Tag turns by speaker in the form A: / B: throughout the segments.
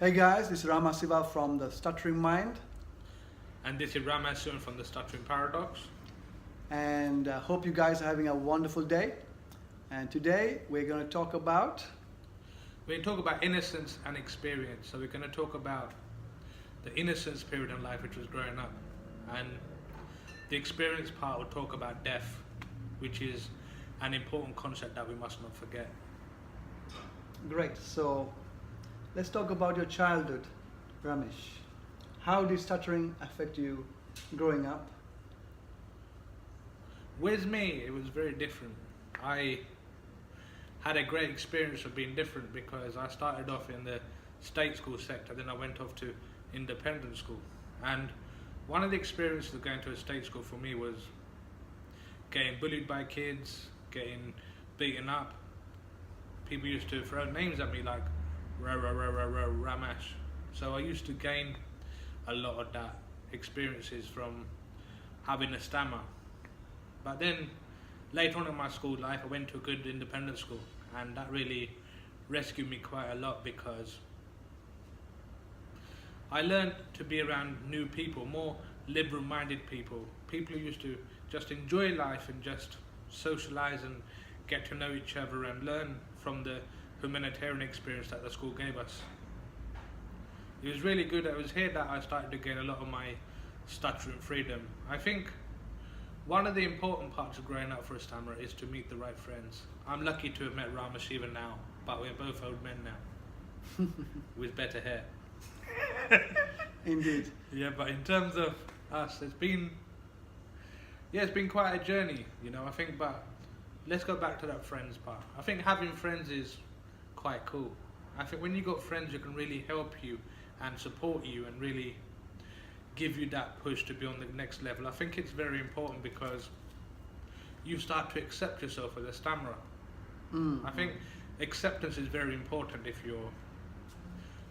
A: Hey guys, this is Rama Siva from the Stuttering Mind,
B: And this is Ramasun from the Stuttering Paradox.
A: and hope you guys are having a wonderful day. And today we're going to talk about
B: We're going to talk about innocence and experience. So we're going to talk about the innocence period in life, which was growing up, and the experience part will talk about death, which is an important concept that we must not forget.
A: great. So let's talk about your childhood, Ramesh. How did stuttering affect you growing up?
B: With me, it was very different. I had a great experience of being different because I started off in the state school sector, then I went off to independent school. And one of the experiences of going to a state school for me was getting bullied by kids, getting beaten up. People used to throw names at me like Ramash. So I used to gain a lot of that experiences from having a stammer. But then later on in my school life, I went to a good independent school, and that really rescued me quite a lot because I learned to be around new people, more liberal-minded people, people who used to just enjoy life and just socialize and get to know each other and learn from the humanitarian experience that the school gave us. It was really good. It was here that I started to gain a lot of my stuttering freedom. I think one of the important parts of growing up for a stammerer is to meet the right friends. I'm lucky to have met Rama Shiva now, but we're both old men now with better hair.
A: Indeed.
B: Yeah, but in terms of us, it's been quite a journey, I think. But let's go back to that friends part. I think having friends is quite cool. I think when you got friends who can really help you and support you and really give you that push to be on the next level, I think it's very important because you start to accept yourself as a stammerer. I think acceptance is very important if you're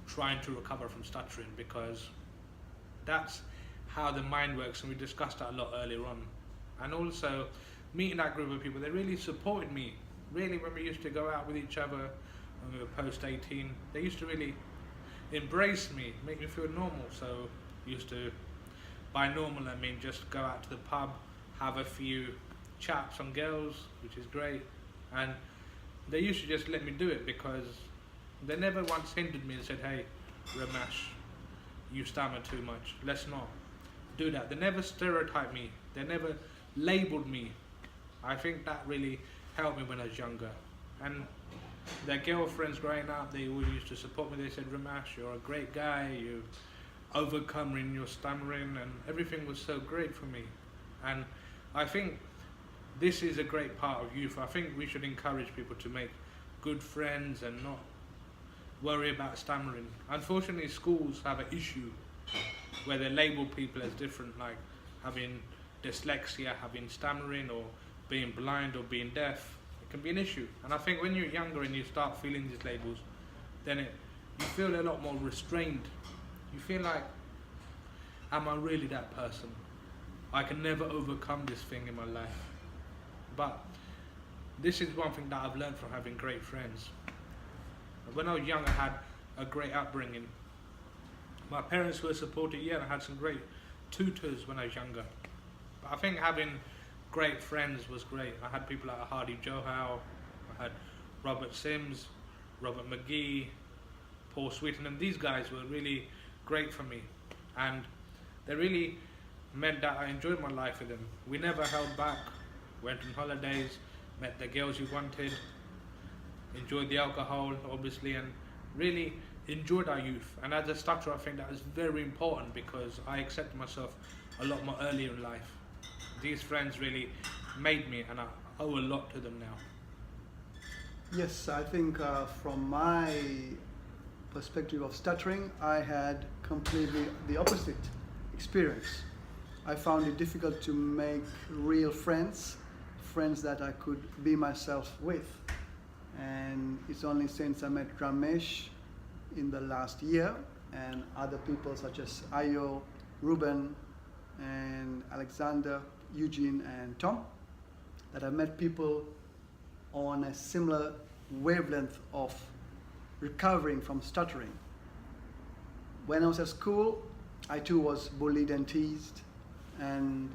B: trying to recover from stuttering, because that's how the mind works, and we discussed that a lot earlier on. And also meeting that group of people, they really supported me. Really, when we used to go out with each other when we were post 18, they used to really embrace me, make me feel normal. So used to, by normal I mean just go out to the pub, have a few chats on girls, which is great, and they used to just let me do it because they never once hindered me and said, hey Ramesh, you stammer too much, let's not do that. They never stereotyped me, they never labelled me. I think that really helped me when I was younger. And their girlfriends growing up, they all used to support me. They said, Ramesh, you're a great guy, you overcoming your stammering, and everything was so great for me. And I think this is a great part of youth. I think we should encourage people to make good friends and not worry about stammering. Unfortunately, schools have an issue where they label people as different, like having dyslexia, having stammering, or being blind or being deaf. It can be an issue. And I think when you're younger and you start feeling these labels, then you feel a lot more restrained. You feel like, am I really that person? I can never overcome this thing in my life. But this is one thing that I've learned from having great friends. When I was young, I had a great upbringing. My parents were supportive, and I had some great tutors when I was younger. But I think having great friends was great. I had people like Hardy Johau, I had Robert Sims, Robert McGee, Paul Sweeten, and these guys were really great for me, and they really meant that I enjoyed my life with them. We never held back, went on holidays, met the girls you wanted, enjoyed the alcohol obviously, and really enjoyed our youth. And as a stutterer, I think that is very important because I accepted myself a lot more earlier in life. These friends really made me, and I owe a lot to them now.
A: Yes, I think from my perspective of stuttering, I had completely the opposite experience. I found it difficult to make real friends that I could be myself with. And it's only since I met Ramesh in the last year and other people such as Ayo, Ruben, and Alexander, Eugene, and Tom that I met people on a similar wavelength of recovering from stuttering. when I was at school, I too was bullied and teased, and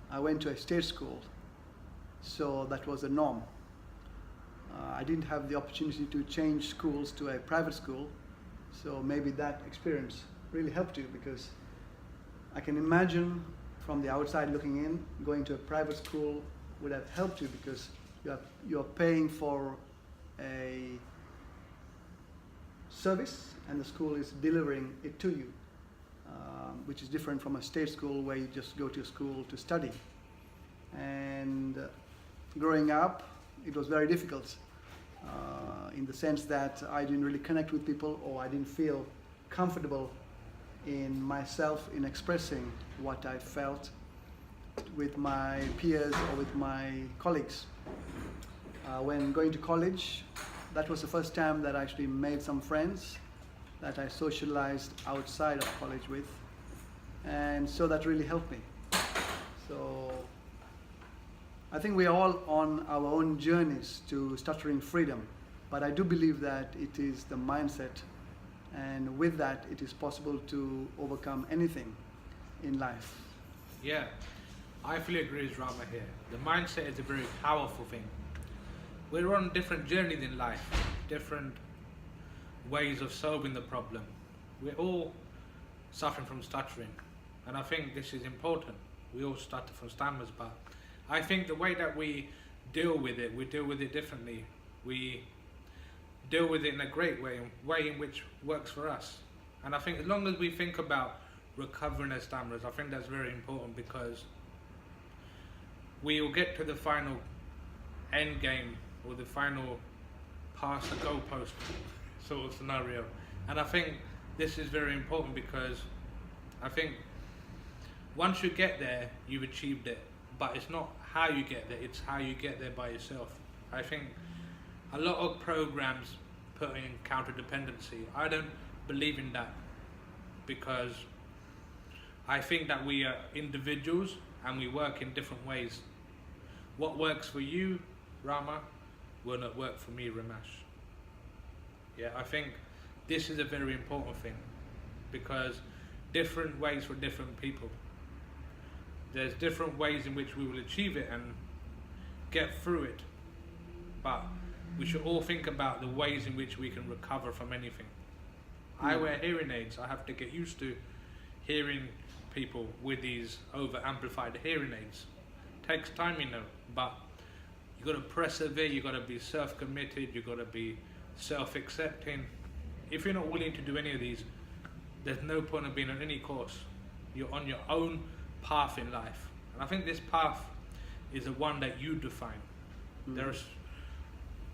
A: I went to a state school, so that was the norm. I didn't have the opportunity to change schools to a private school, so maybe that experience really helped you, because I can imagine from the outside looking in, going to a private school would have helped you, because you're paying for a service and the school is delivering it to you, which is different from a state school where you just go to school to study. And growing up, it was very difficult in the sense that I didn't really connect with people, or I didn't feel comfortable in myself in expressing what I felt with my peers or with my colleagues. When going to college, that was the first time that I actually made some friends that I socialized outside of college with, and so that really helped me. So I think we are all on our own journeys to stuttering freedom, but I do believe that it is the mindset, and with that it is possible to overcome anything in life.
B: Yeah, I fully agree with Rama here. The mindset is a very powerful thing. We're on different journeys in life, different ways of solving the problem. We're all suffering from stuttering, and I think this is important. We all stutter from stammers, but I think the way that we deal with it differently. We deal with it in a great way, a way in which works for us. And I think as long as we think about recovering as stammerers, I think that's very important, because we will get to the final end game, or the final pass the goalpost sort of scenario. And I think this is very important, because I think once you get there, you've achieved it. But it's not how you get there, it's how you get there by yourself. I think a lot of programs put in counter dependency. I don't believe in that, because I think that we are individuals and we work in different ways. What works for you, Rama, will not work for me, Ramesh. Yeah, I think this is a very important thing, because different ways for different people. There's different ways in which we will achieve it and get through it, but we should all think about the ways in which we can recover from anything. I wear hearing aids. I have to get used to hearing people with these over amplified hearing aids. Takes time, you know, but you got to persevere, you got to be self-committed, you got to be self-accepting. If you're not willing to do any of these, there's no point of being on any course. You're on your own path in life, and I think this path is the one that you define. There's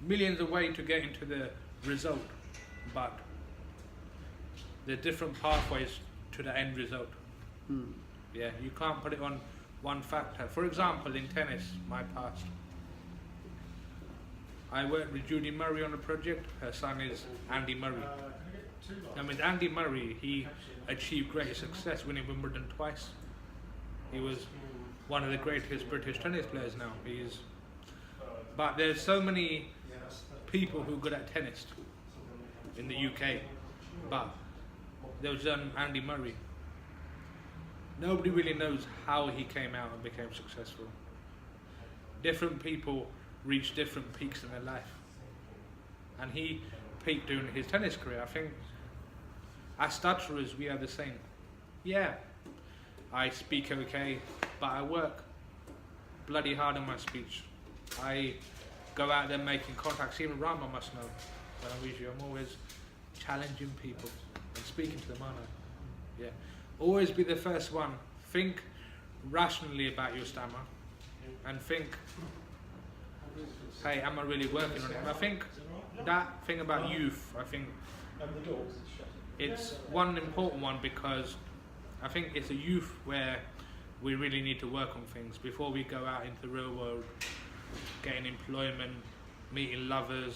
B: millions of ways to get into the result, but there are different pathways to the end result. Yeah, you can't put it on one factor. For example, in tennis, my past, I worked with Judy Murray on a project. Her son is Andy Murray. And with Andy Murray, he achieved great success, winning Wimbledon twice. He was one of the greatest British tennis players now. But there's so many people who are good at tennis in the UK. But there was Andy Murray. Nobody really knows how he came out and became successful. Different people reach different peaks in their life. And he peaked during his tennis career. I think as stutterers, we are the same. Yeah, I speak okay, but I work bloody hard on my speech. I go out there making contacts. Even Rama must know when I'm with you, I'm always challenging people and speaking to them, aren't I? Yeah. Always be the first one. Think rationally about your stammer, and think, hey, am I really working on it? And I think that thing about youth, I think it's one important one, because I think it's a youth where we really need to work on things before we go out into the real world, getting employment, meeting lovers,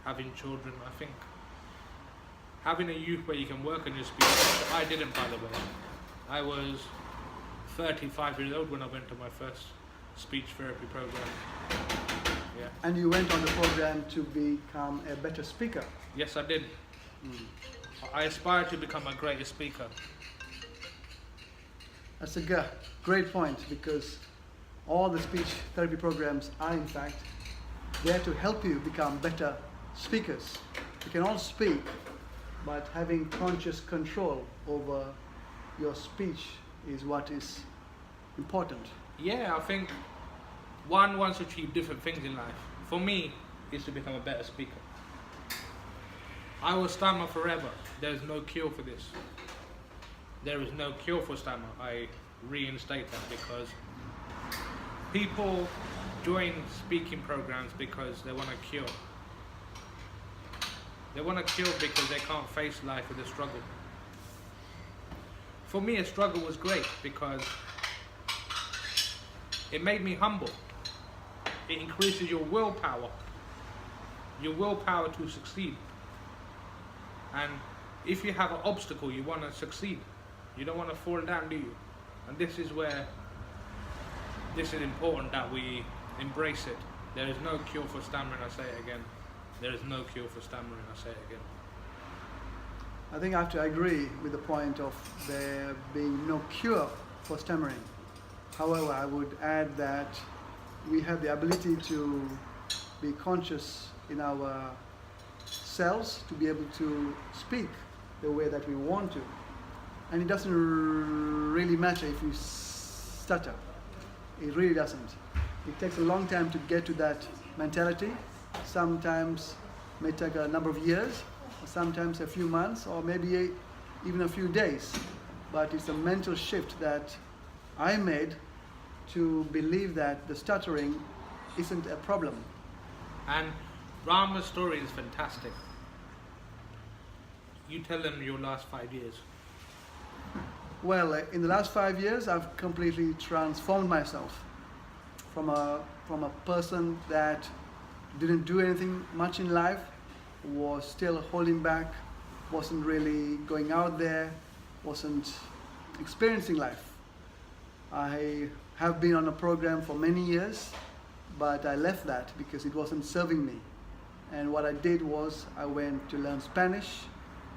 B: having children. I think having a youth where you can work on your speech, which I didn't, by the way. I was 35 years old when I went to my first speech therapy program. Yeah.
A: And you went on the program to become a better speaker.
B: Yes, I did. I aspire to become a greater speaker.
A: That's a great point, because all the speech therapy programs are in fact there to help you become better speakers. You can all speak, but having conscious control over your speech is what is important.
B: Yeah, I think one wants to achieve different things in life. For me, is to become a better speaker. I will stammer forever. There is no cure for this. There is no cure for stammer. I reinstate that, because people join speaking programs because they want a cure. They want a cure because they can't face life with a struggle. For me, a struggle was great because it made me humble. It increases your willpower to succeed. And if you have an obstacle, you want to succeed. You don't want to fall down, do you? And this is important that we embrace it. There is no cure for stammering, I say it again. There is no cure for stammering, I say it again.
A: I think I have to agree with the point of there being no cure for stammering. However, I would add that we have the ability to be conscious in our selves to be able to speak the way that we want to. And it doesn't really matter if you stutter. It really doesn't. It takes a long time to get to that mentality. Sometimes may take a number of years, sometimes a few months, or maybe even a few days. But it's a mental shift that I made to believe that the stuttering isn't a problem.
B: And Rama's story is fantastic. You tell them your last 5 years.
A: Well, in the last 5 years, I've completely transformed myself from a person that didn't do anything much in life, was still holding back, wasn't really going out there, wasn't experiencing life. I have been on a program for many years, but I left that because it wasn't serving me. And what I did was I went to learn Spanish,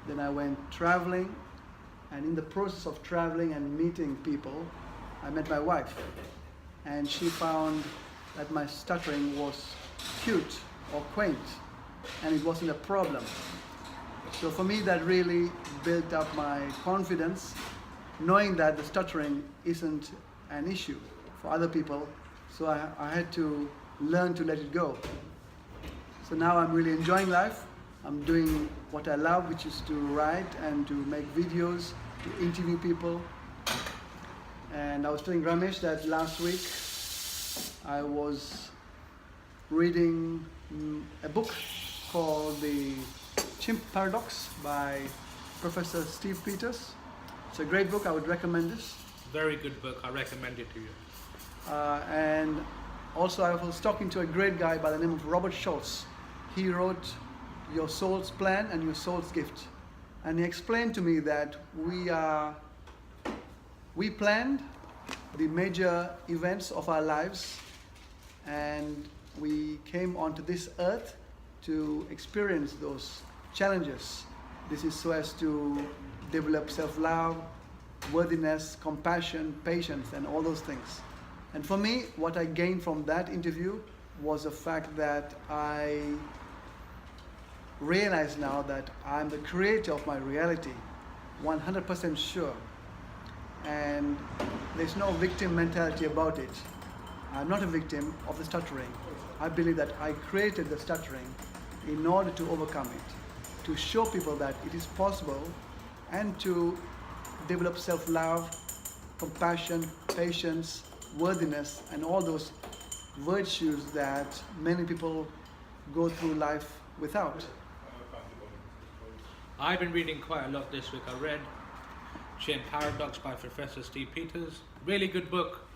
A: then I went traveling, and in the process of traveling and meeting people, I met my wife. And she found that my stuttering was cute or quaint, and it wasn't a problem. So for me, that really built up my confidence, knowing that the stuttering isn't an issue for other people. So I had to learn to let it go. So now I'm really enjoying life. I'm doing what I love, which is to write and to make videos, to interview people. And I was telling Ramesh that last week I was reading a book called The Chimp Paradox by Professor Steve Peters. It's a great book. I would recommend this.
B: Very good book. I recommend it to you.
A: And also I was talking to a great guy by the name of Robert Schultz. He wrote Your Soul's Plan and Your Soul's Gift. And he explained to me that we planned the major events of our lives, and we came onto this earth to experience those challenges. This is so as to develop self-love, worthiness, compassion, patience, and all those things. And for me, what I gained from that interview was the fact that I realize now that I'm the creator of my reality, 100% sure. And there's no victim mentality about it. I'm not a victim of the stuttering. I believe that I created the stuttering in order to overcome it, to show people that it is possible, and to develop self-love, compassion, patience, worthiness, and all those virtues that many people go through life without.
B: I've been reading quite a lot this week. I read Chimp Paradox by Professor Steve Peters. Really good book.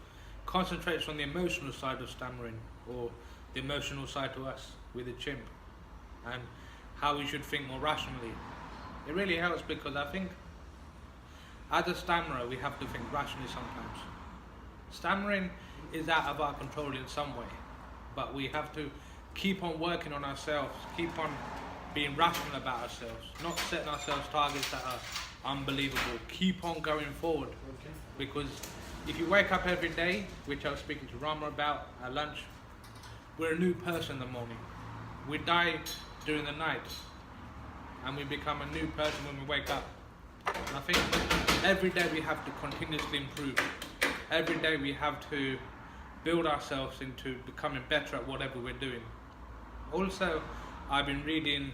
B: Concentrates on the emotional side of stammering, or the emotional side to us with a chimp, and how we should think more rationally. It really helps, because I think as a stammerer we have to think rationally sometimes. Stammering is out of our control in some way, but we have to keep on working on ourselves, keep on being rational about ourselves, not setting ourselves targets that are unbelievable. Keep on going forward, because if you wake up every day, which I was speaking to Rama about at lunch, we're a new person in the morning. We die during the night, and we become a new person when we wake up. And I think every day we have to continuously improve. Every day we have to build ourselves into becoming better at whatever we're doing. Also, I've been reading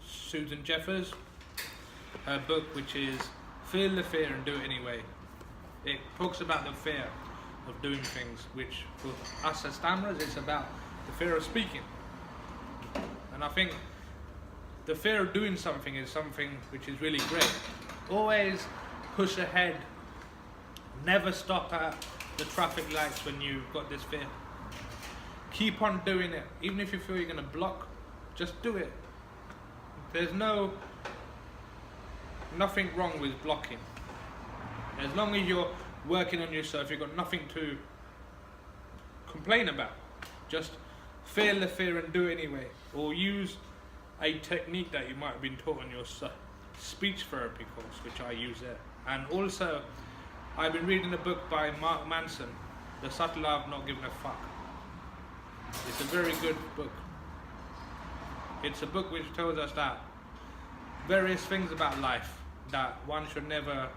B: Susan Jeffers, her book, which is Feel the Fear and Do It Anyway. It talks about the fear of doing things, which for us as stammerers, it's about the fear of speaking. And I think the fear of doing something is something which is really great. Always push ahead. Never stop at the traffic lights when you've got this fear. Keep on doing it. Even if you feel you're going to block, just do it. There's nothing wrong with blocking. As long as you're working on yourself, you've got nothing to complain about. Just feel the fear and do it anyway. Or use a technique that you might have been taught on your speech therapy course, which I use there. And also, I've been reading a book by Mark Manson, The Subtle Art of Not Giving a Fuck. It's a very good book. It's a book which tells us that various things about life, that one should never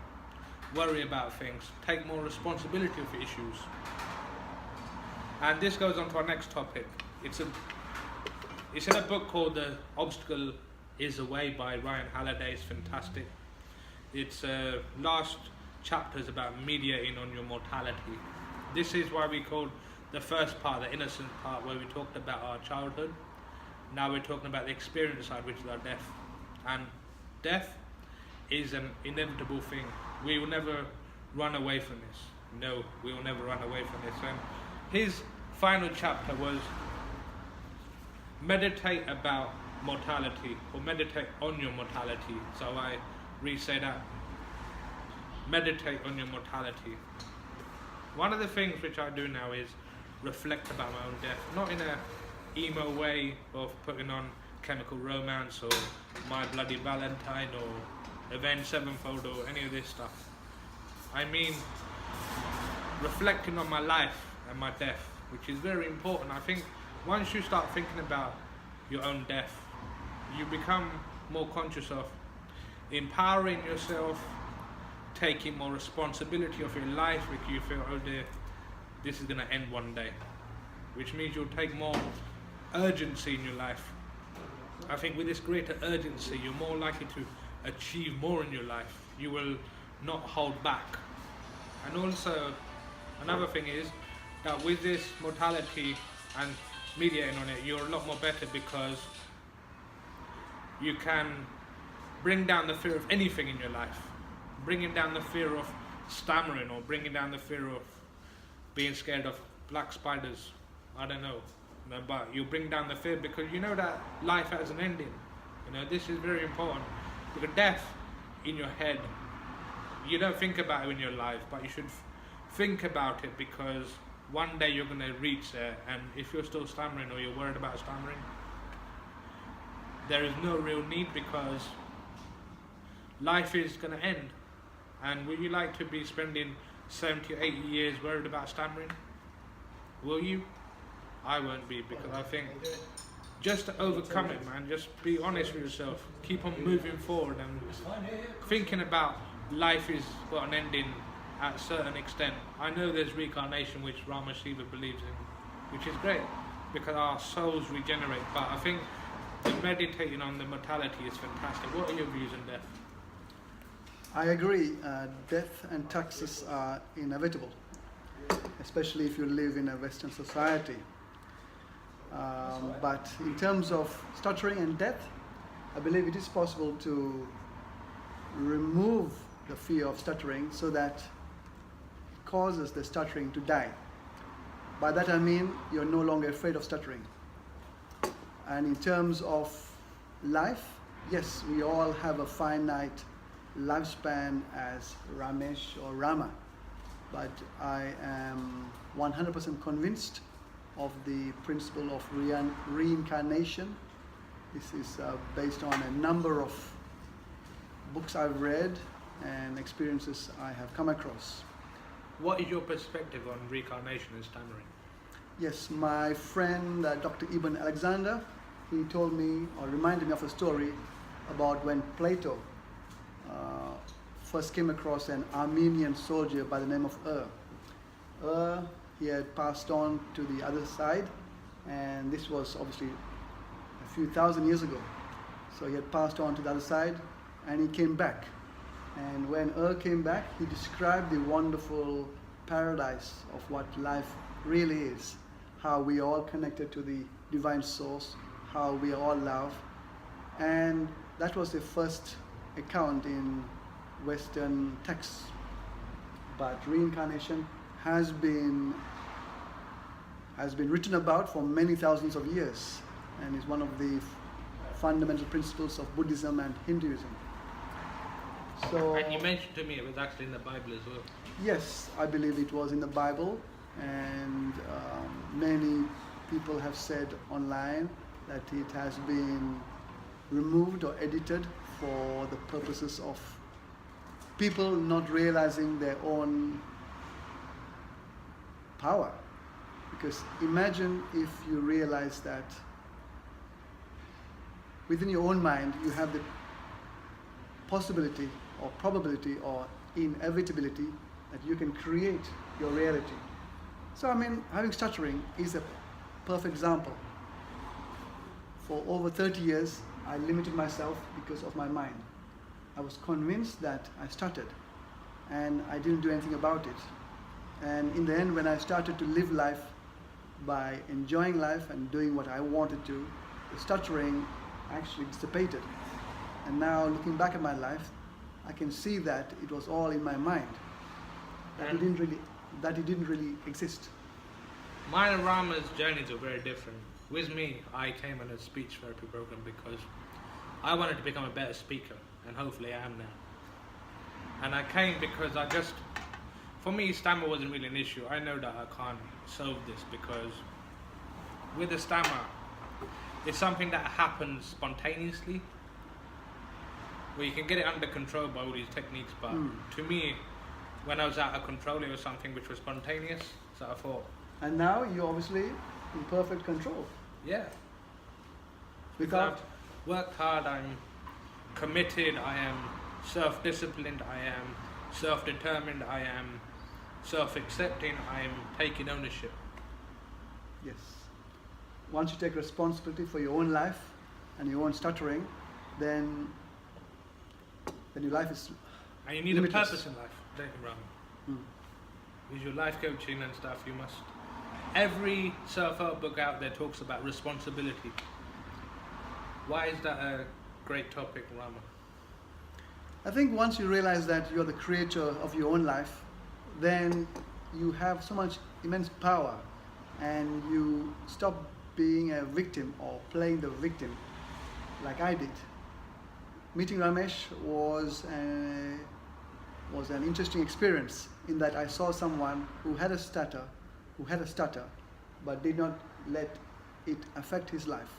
B: worry about things, take more responsibility for issues. And this goes on to our next topic. It's in a book called The Obstacle Is a Way by Ryan Halliday. It's fantastic. Its last chapter is about mediating on your mortality. This is why we called the first part, the innocent part, where we talked about our childhood. Now we're talking about the experience side, which is our death. And death is an inevitable thing. We will never run away from this. No, we will never run away from this. And his final chapter was meditate about mortality, or meditate on your mortality. So I re-say that. Meditate on your mortality. One of the things which I do now is reflect about my own death, not in a emo way of putting on Chemical Romance or My Bloody Valentine or Avenged Sevenfold or any of this stuff. I mean reflecting on my life and my death, which is very important. I think once you start thinking about your own death, you become more conscious of empowering yourself, taking more responsibility of your life, because you feel, oh dear, this is going to end one day, which means you'll take more urgency in your life. I think with this greater urgency, you're more likely to achieve more in your life. You will not hold back. And also, another thing is that with this mortality and mediating on it, you're a lot more better, because you can bring down the fear of anything in your life. Bringing down the fear of stammering, or bringing down the fear of being scared of black spiders. I don't know. But you bring down the fear because you know that life has an ending. You know, this is very important. Because death in your head, you don't think about it in your life, but you should think about it, because one day you're going to reach there. And if you're still stammering, or you're worried about stammering, there is no real need, because life is going to end. And will you like to be spending 70 or 80 years worried about stammering? Will you? I won't be, because I think just to overcome it, man, just be honest with yourself. Keep on moving forward and thinking about life is got an ending at a certain extent. I know there's reincarnation, which Rama Shiva believes in, which is great, because our souls regenerate. But I think the meditating on the mortality is fantastic. What are your views on death?
A: I agree. Death and taxes are inevitable, especially if you live in a Western society. But in terms of stuttering and death, I believe it is possible to remove the fear of stuttering so that it causes the stuttering to die. By that I mean you're no longer afraid of stuttering. And in terms of life, yes, we all have a finite lifespan as Ramesh or Rama, but I am 100% convinced of the principle of reincarnation This is based on a number of books I've read and experiences I have come across.
B: What is your perspective on reincarnation and stammering?
A: Yes, my friend Dr. Ibn Alexander, he told me or reminded me of a story about when Plato first came across an Armenian soldier by the name of he had passed on to the other side, and this was obviously a few thousand years ago. So he had passed on to the other side and he came back. And when came back, he described the wonderful paradise of what life really is, how we are all connected to the divine source, how we are all love. And that was the first account in Western texts. But reincarnation has been written about for many thousands of years and is one of the fundamental principles of Buddhism and Hinduism. So,
B: And you mentioned to me it was actually in the Bible as well.
A: yes, I believe it was in the Bible, and many people have said online that it has been removed or edited for the purposes of people not realizing their own power. Because imagine if you realize that within your own mind you have the possibility or probability or inevitability that you can create your reality. So I mean, having stuttering is a perfect example. For over 30 years, I limited myself because of my mind. I was convinced that I stuttered and I didn't do anything about it. And in the end, when I started to live life by enjoying life and doing what I wanted to, the stuttering actually dissipated. And now looking back at my life, I can see that it was all in my mind, that it didn't really exist.
B: Mine and Rama's journeys are very different. With me, I came on a speech therapy program because I wanted to become a better speaker, and hopefully I am now. And I came because for me, stammer wasn't really an issue. I know that I can't solve this because with a stammer, it's something that happens spontaneously, where you can get it under control by all these techniques, but to me, when I was out of control, it was something which was spontaneous, so I thought...
A: And now you're obviously in perfect control.
B: Yeah.
A: Without...
B: I've worked hard, I'm committed, I am self-disciplined, I am self-determined, I am self-accepting, I am taking ownership.
A: Yes. Once you take responsibility for your own life and your own stuttering, then your life is
B: And you need
A: limitless.
B: a purpose in life, don't you, Ram? With your life coaching and stuff, you must... Every self-help book out there talks about responsibility. Why is that a great topic, Rama?
A: I think once you realize that you're the creator of your own life, then you have so much immense power and you stop being a victim or playing the victim like I did. Meeting Ramesh was an interesting experience in that I saw someone who had a stutter, but did not let it affect his life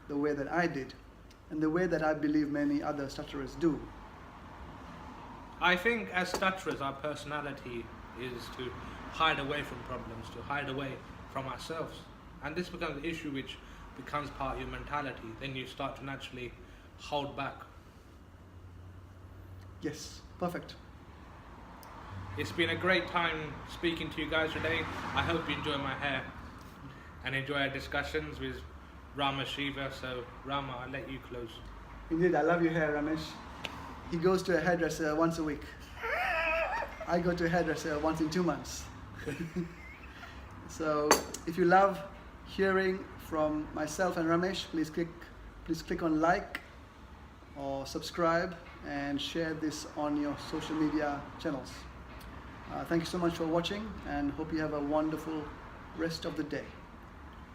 A: the way that I did and the way that I believe many other stutterers do.
B: I think as stutterers, our personality is to hide away from problems, to hide away from ourselves. And this becomes an issue which becomes part of your mentality. Then you start to naturally hold back.
A: Yes, perfect.
B: It's been a great time speaking to you guys today. I hope you enjoy my hair and enjoy our discussions with Rama Shiva. So Rama, I'll let you close.
A: Indeed, I love your hair, Ramesh. He goes to a hairdresser once a week. I go to a hairdresser once in 2 months. So if you love hearing from myself and Ramesh, please click on like or subscribe and share this on your social media channels. Thank you so much for watching and hope you have a wonderful rest of the day.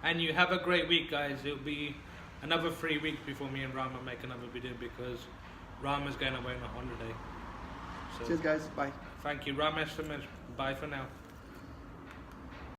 B: And you have a great week, guys. It'll be another 3 weeks before me and Rama make another video because Rama's going away on a holiday. So,
A: cheers guys, bye.
B: thank you, Ramesh, so much. Bye for now.